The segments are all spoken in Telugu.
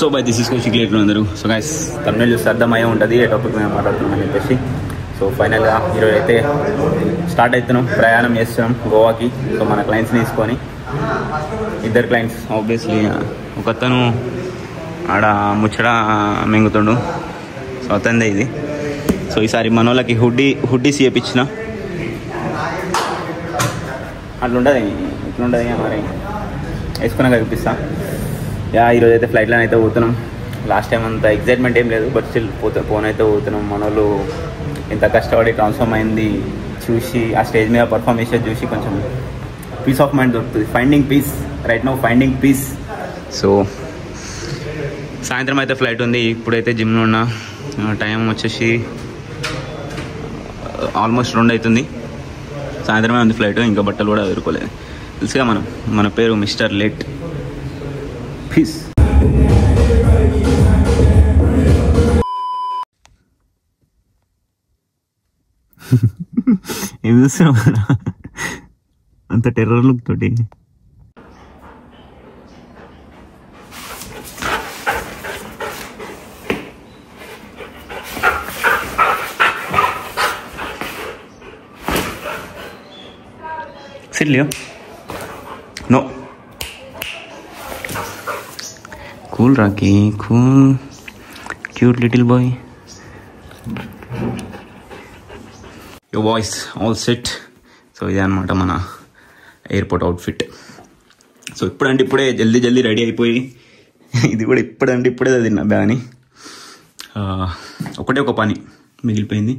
So bye this is Kaushik లేట్లు అందరూ. సో గైస్ తమిళ చూస్తే అర్థమయ్యే ఉంటుంది ఏ టాపిక్ మేము మాట్లాడుతున్నాం అని చెప్పేసి. సో ఫైనల్గా ఈరోజు అయితే స్టార్ట్ అవుతున్నాం, ప్రయాణం చేస్తున్నాం గోవాకి. సో మన క్లయింట్స్ని తీసుకొని, ఇద్దరు క్లయింట్స్ ఆబ్వియస్లీ. ఒకతను ఆడ ముచ్చట మింగుతుండు, సో అతందే ఇది. సో ఈసారి మన వాళ్ళకి హుడ్డీస్ చేయించిన అట్లుంటుంది, ఇట్లుంటుంది మరి వేసుకున్నాక చూపిస్తా. ఈరోజు అయితే ఫ్లైట్లో అయితే పోతున్నాం. లాస్ట్ టైం అంత ఎగ్జైట్మెంట్ ఏం లేదు, బట్ స్టిల్ ఫోన్ అయితే పోతున్నాం. మన వాళ్ళు ఎంత కష్టపడి ట్రాన్స్ఫార్మ్ అయింది చూసి, ఆ స్టేజ్ మీద పర్ఫామ్ చేసేది చూసి కొంచెం పీస్ ఆఫ్ మైండ్ దొరుకుతుంది. Finding peace right now, finding peace. So సాయంత్రం అయితే ఫ్లైట్ ఉంది. ఇప్పుడైతే జిమ్లో ఉన్న టైం వచ్చేసి ఆల్మోస్ట్ 2 అవుతుంది. సాయంత్రమే ఉంది ఫ్లైట్, ఇంకా బట్టలు కూడా ఎదుర్కోలేదు. తెలుసుగా మన పేరు మిస్టర్ లేట్. పీస్. ఏం చూస్తున్నావు అంత టెర్రర్ లుక్ తోటి? Sit, Leo. No. Cool, Rocky. Cool. Cute little boy. Your voice all set. So ఇది అన్నమాట మన ఎయిర్పోర్ట్ అవుట్ఫిట్. సో ఇప్పుడే జల్దీ రెడీ అయిపోయి, ఇది కూడా ఇప్పుడే తిన్నా బ్యాని. ఒకటే ఒక పని మిగిలిపోయింది,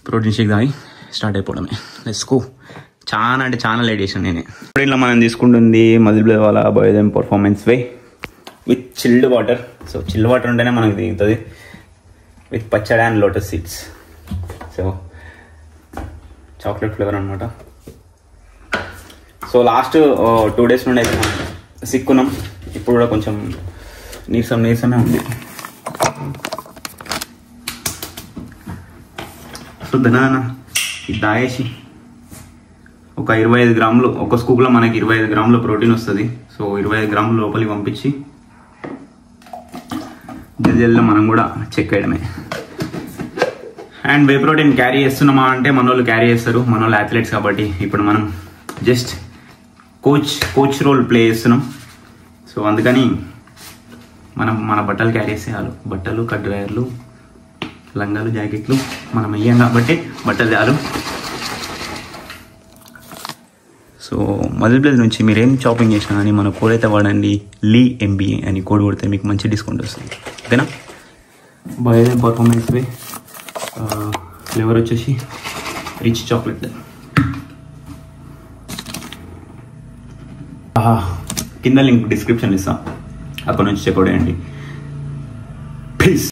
ప్రోటీన్ షేక్ తాగి స్టార్ట్ అయిపోవడమే. Let's go. చాలా లేట్ చేసాను నేనే. ఇప్పుడు ఇలా మనం తీసుకుంటుంది మజిల్ వాళ్ళ బయోదెమ్ పర్ఫార్మెన్స్ వే with chilled water. So chilled water ఉంటేనే మనకు దిగుతుంది, విత్ పచ్చడి and lotus seeds. So chocolate flavour అనమాట. సో లాస్ట్ 2 days నుండి అయితే మనం సిక్కున్నాం. ఇప్పుడు కూడా కొంచెం నీరసమే ఉంది. సో దానా ఇది తాగేసి ఒక 25 గ్రాములు, ఒక స్కూప్లో మనకి 25 గ్రాముల ప్రోటీన్ వస్తుంది. సో 25 గ్రాములు లోపలికి పంపించి జల్దీలో మనం కూడా చెక్ చేయడమే. అండ్ వే ప్రోటీన్ క్యారీ చేస్తున్నామా అంటే మన వాళ్ళు క్యారీ చేస్తారు, మన వాళ్ళు అథ్లెట్స్ కాబట్టి. ఇప్పుడు మనం జస్ట్ కోచ్ రోల్ ప్లే చేస్తున్నాం. సో అందుకని మన బట్టలు క్యారీ చేస్తే చాలు. బట్టలు, కట్ డ్రైయర్లు, లంగాలు, జాకెట్లు మనం వెయ్యాం కాబట్టి బట్టలు చాలు. సో మజిల్ ప్లేస్ నుంచి మీరు ఏం షాపింగ్ చేసినా కానీ మన కోడ్ అయితే వాడండి, లీ MBA అని కోడ్ కొడితే మీకు మంచి డిస్కౌంట్ వస్తుంది. ఓకేనా? బయోదెమ్ పర్ఫార్మెన్స్ వే ఫ్లేవర్ వచ్చేసి రిచ్ చాక్లెట్. కింద లింక్ డిస్క్రిప్షన్ ఇస్తాం, అక్కడ నుంచి చెక్అవుట్ చేయండి ప్లీజ్.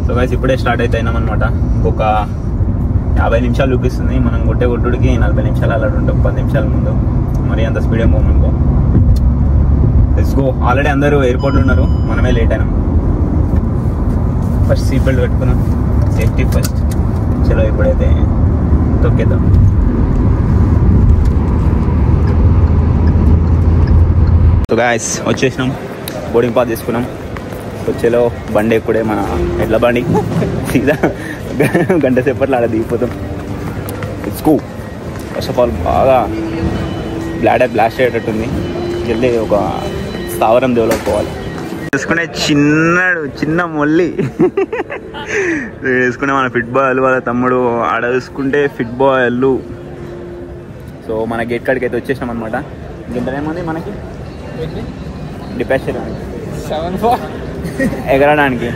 సో గైస్ ఇప్పుడే స్టార్ట్ అయినామన్నమాట. ఇంకొక 50 నిమిషాలు చూపిస్తుంది. మనం కొట్టుడికి 40 నిమిషాలు అలా ఉంటాం, 10 నిమిషాల ముందు. మరి అంత స్పీడ్ ఏం పోమనుకో. Let's go. ఆల్రెడీ అందరూ ఎయిర్పోర్ట్లో ఉన్నారు, మనమే లేట్ అయినాం. ఫస్ట్ సీట్ బెల్ట్ పెట్టుకున్నాం, సేఫ్టీ ఫస్ట్. చలో ఇప్పుడైతే తొక్కేద్దాం. సో గైస్ వచ్చేసినాం, బోర్డింగ్ పాస్ తీసుకున్నాం. సో చలో బండి ఎక్కుడే, మన ఎడ్ల బండి. సీదా గంట సేపట్లో ఆడ దిగిపోతాం. ఇట్స్ కూ. ఫస్ట్ ఆఫ్ ఆల్ బాగా బ్లాడర్ బ్లాస్ట్ అయ్యేటట్టుంది. జల్దీ ఒక స్థావరం డెవలప్ అవ్వాలి. వేసుకునే చిన్న మొల్లి వేసుకునే మన ఫిట్ బాయ్ వాళ్ళ తమ్ముడు ఆడ చూసుకుంటే ఫిట్ బాయ్లు. సో మన గేట్ కాడికి అయితే వచ్చేసినాం అనమాట. ఇంకెంత ఏముంది మనకి డిపాచర్ ఎగరడానికి.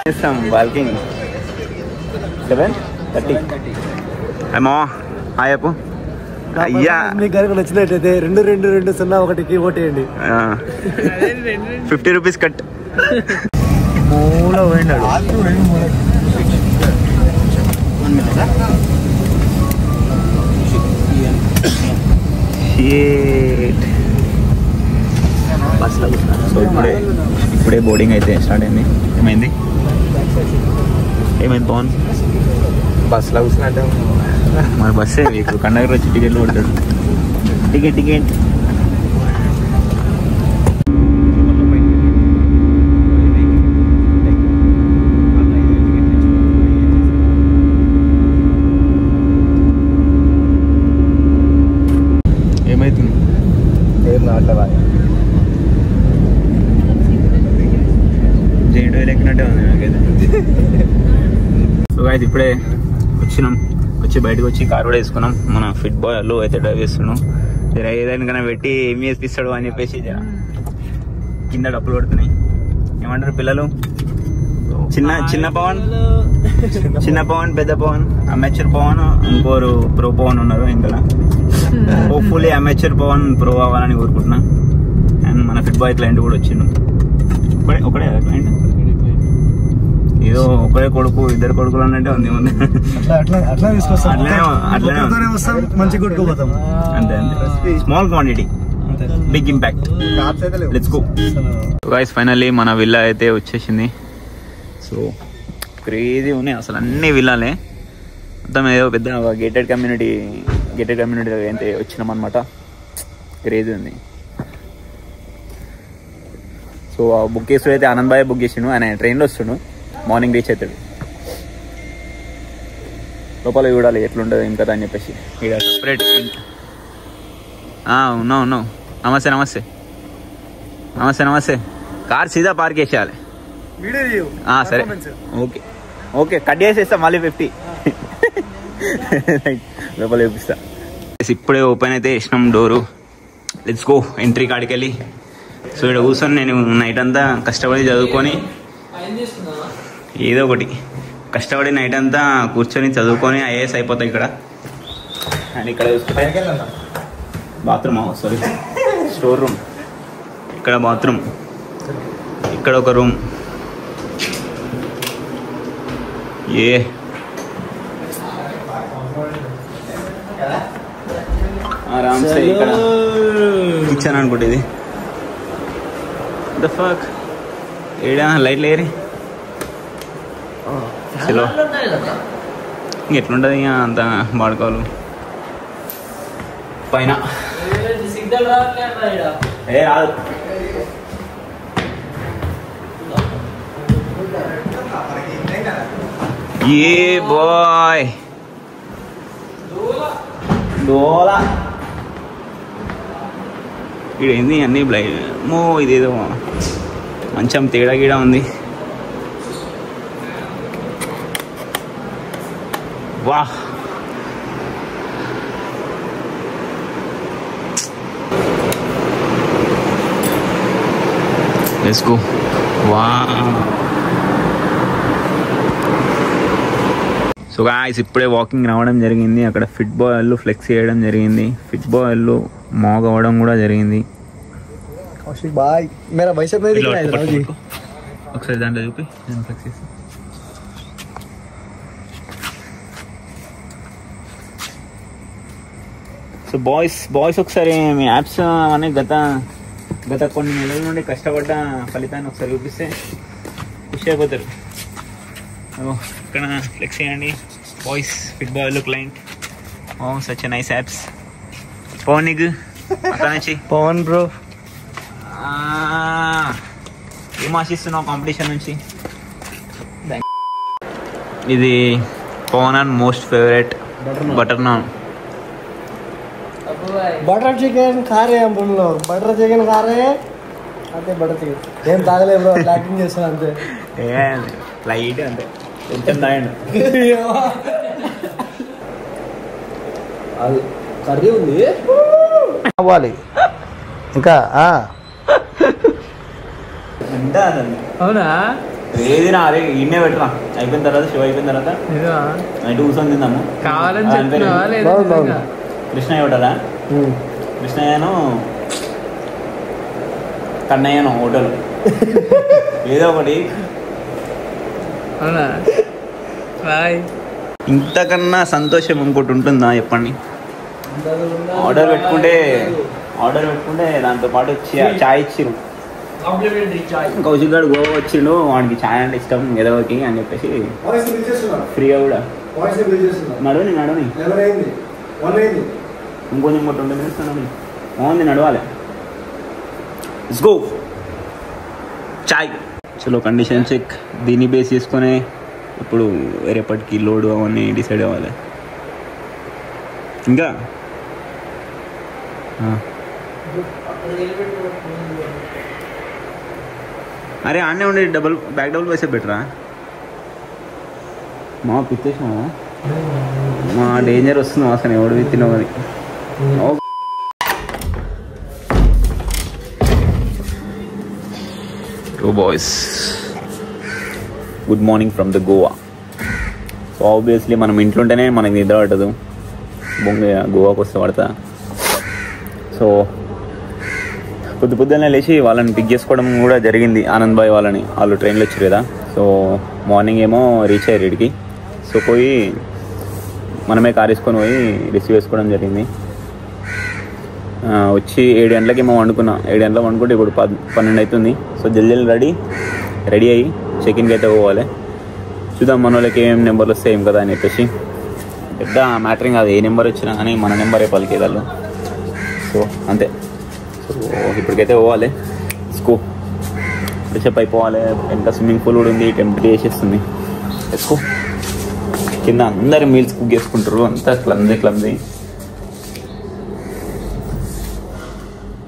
చేస్తాం వాకింగ్ 7:30. అమ్మా హాయ్ అప్పు. అయ్యా మీకు కనుక నచ్చినట్టయితే 2220 ఓటేయండి. 50 రూపీస్ కట్. మూల పోయినాడు. సో ఇప్పుడే ఇప్పుడే బోర్డింగ్ అయితే స్టార్ట్ అయింది. ఏమైంది పవన్? బస్సులో కూర్చున్నట్టే మరి బస్సే మీకు కండక్టర్ వచ్చి టికెట్లు కొడతాడు. టికెట్ ఏమైతుంది? ఏం నాట్లేవా జైంట్ వీల్ ఎక్కినట్టే ఉంది నాకైతే. సో గాయ్స్ ఇప్పుడే వచ్చి బయటకు వచ్చి కార్ కూడా వేసుకున్నాం. మన ఫిట్ బాయ్ అల్లు అయితే డ్రైవ్ చేస్తున్నాం. ఏదైనా పెట్టి ఏమి చేపిస్తాడు అని చెప్పేసి కింద డబ్బులు పడుతున్నాయి. ఏమంటారు పిల్లలు? చిన్న పవన్ పెద్ద పవన్, అమెచ్యూర్ పవన్, ఇంకోరు ప్రో పవన్ ఉన్నారు. ఇంకా హోప్ఫుల్లీ అమెచ్యూర్ పవన్ ప్రో అవ్వాలని కోరుకుంటున్నా. అండ్ మన ఫిట్ బాయ్ క్లయింట్ కూడా వచ్చిండు. ఒకడే క్లయింట్, ఏదో ఒకడే కొడుకు, ఇద్దరు కొడుకులు అన్నట్టే ఉంది ముందు. మంచి కొట్టుకుపోతాం. అంతే small quantity big impact. Let's go guys. Finally మన విల్లా అయితే వచ్చేసింది. సో క్రేజీ ఉన్నాయి అసలు, అన్ని విల్లాలే. మొత్తం ఏదో పెద్ద గేటెడ్ కమ్యూనిటీ అయితే వచ్చినాం అనమాట. క్రేజీ ఉంది. సో బుక్ చేస్తుడు అయితే ఆనంద్ బాయ్ బుక్ చేసిండు. ఆయన ట్రైన్లో వస్తుండు, మార్నింగ్ రీచ్ అవుతాడు. లోపల చూడాలి ఎట్లుంటుంది ఏం కదా అని చెప్పేసి. ఇక్కడ సపరేట్ ఉన్నావు. నమస్తే. కార్ సీదా పార్క్ వేసేయాలి. సరే ఓకే కట్ చేసేస్తా మళ్ళీ 50 లోపల చూపిస్తా. ఇప్పుడే ఓపెన్ అయితే వేసినాం డోరు. లెట్స్ గో ఎంట్రీ కాడికి వెళ్ళి. సో ఇక్కడ కూర్చొని నేను నైట్ అంతా కష్టపడి చదువుకొని, ఏదో ఒకటి కష్టపడి నైట్ అంతా కూర్చొని చదువుకొని ఐఏఎస్ అయిపోతాయి ఇక్కడ. అండ్ ఇక్కడ చూసుకుంటే బాత్రూమ్, సారీ స్టోర్ రూమ్. ఇక్కడ బాత్రూమ్, ఇక్కడ ఒక రూమ్. ఆరామ్సే ఇక్కడ కిచెన్ అనుకుంటే ఇది. ద ఫక్ ఏడా లైట్లు ఏరి చలో. ఇంకెట్లుంటుంది ఇక అంత వాడుకోవాలి. పైన రాదు. ఏ బాయ్ డోలా ఇదేంది అన్నీ బ్లైమో. ఇదేదో మంచం తేడా గీడా ఉంది. వాహ్ let's go. Wow. So guys ఇప్పుడే వాకింగ్ రావడం జరిగింది. అక్కడ ఫిట్ బాయ్ వాళ్ళు ఫ్లెక్స్ చేయడం జరిగింది. ఫిట్ బాయ్ వాళ్ళు మాగ్ అవ్వడం కూడా జరిగింది. ఒకసారి దాంట్లో చూపి నేను ఫ్లెక్స్ చేసి. సో బాయ్స్ ఒకసారి మీ యాప్స్ అనే గత కొన్ని నెలల నుండి కష్టపడ్డ ఫలితాన్ని ఒకసారి చూపిస్తే ఖుషి అయిపోతారు. ఇక్కడ ఫ్లెక్స్ చేయండి boys. Fit boy client. Such nice apps. Pavan నీకు అక్కడ నుంచి పవన్ బ్రో ఏం ఆశిస్తున్నావు కాంపిటీషన్ నుంచి? ఇది Pavan and most favourite butter naan. Butter chicken खा रहे हैं हम लोग. बटर चिकन खा रहे हैं. అంతే బటర్ చికెన్ ఏం తాగలే బ్రో. యాక్టింగ్ చేస్తాను అంతే. లైట్ అంతే కొంచెం తాగండి. అది కర్రీ ఉంది అవ్వాలి ఇంకా. అవునా? ఏది నా అదే ఇన్నే పెట్టరా. అయిపోయిన తర్వాత షో అయిపోయిన తర్వాత నైట్ కూర్చొని తిందాము. కృష్ణయ్య హోటలా? కృష్ణయ్యను కన్నయ్యను హోటల్ ఏదో ఒకటి. ఇంతకన్నా సంతోషం ఇంకోటి ఉంటుందా చెప్పండి? ఆర్డర్ పెట్టుకుంటే దాంతో పాటు చాయ్ ఇచ్చిరు. కౌశిక్ గారు గోవా వచ్చిండు, వాడికి ఛాయ్ అంటే ఇష్టం ఎదవకి అని చెప్పేసి ఫ్రీగా కూడా నడవని ఇంకొంచెం 20 minutes బాగుంది, నడవాలి. లెట్స్ గో చాయ్. చలో కండిషన్ చెక్, దీన్ని బేస్ చేసుకునే ఇప్పుడు రేపటికి లోడ్ అవన్నీ డిసైడ్ అవ్వాలి. ఇంకా అరే ఆడనే ఉండి బ్యాక్ డబుల్ వేసే బెటరా మా పిచ్చేసిన మా డేంజర్ వస్తుంది అసలు ఎవడు విత్తినావు అది. Boys good morning from the Goa. So obviously మనం ఇంట్లో ఉంటేనే మనకి నిద్ర పట్టదు, బొంగ గోవాకి వస్తే పడతా. సో పొద్దున్నే లేచి వాళ్ళని పిక్ చేసుకోవడం కూడా జరిగింది, ఆనంద్ బాయ్ వాళ్ళని. వాళ్ళు ట్రైన్లో వచ్చారు కదా. సో మార్నింగ్ ఏమో రీచ్ అయ్యారు ఇక్కడికి. సో పోయి మనమే కార్ వేసుకొని పోయి రిసీవ్ చేసుకోవడం జరిగింది. వచ్చి 7 గంటలకి ఏమో వండుకున్నా. 7 గంటలకు వండుకుంటే ఇప్పుడు 12 అవుతుంది. సో జల్దీ రెడీ అయ్యి చెక్ఇన్కి అయితే పోవాలి. చూద్దాం మన వాళ్ళకి ఏం నెంబర్లు వస్తాయి ఏం కదా అని చెప్పేసి. పెద్ద మ్యాటరింగ్ కాదు, ఏ నెంబర్ వచ్చినా కానీ మన నెంబరే పలికేదాళ్ళు. సో అంతే. సో ఇప్పటికైతే పోవాలి. స్కూ ఫ్రెషప్ అయిపోవాలి. ఇంకా స్విమ్మింగ్ పూల్ కూడా ఉంది, టెంప్ట్ చేసేస్తుంది. స్కూ కింద అందరు మీల్స్ కుక్ చేసుకుంటారు, అంతా క్లమ్జీ.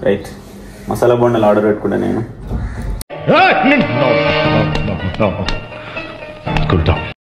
రైట్, మసాలా బోండాలు ఆర్డర్ పెట్టుకుంటా నేను.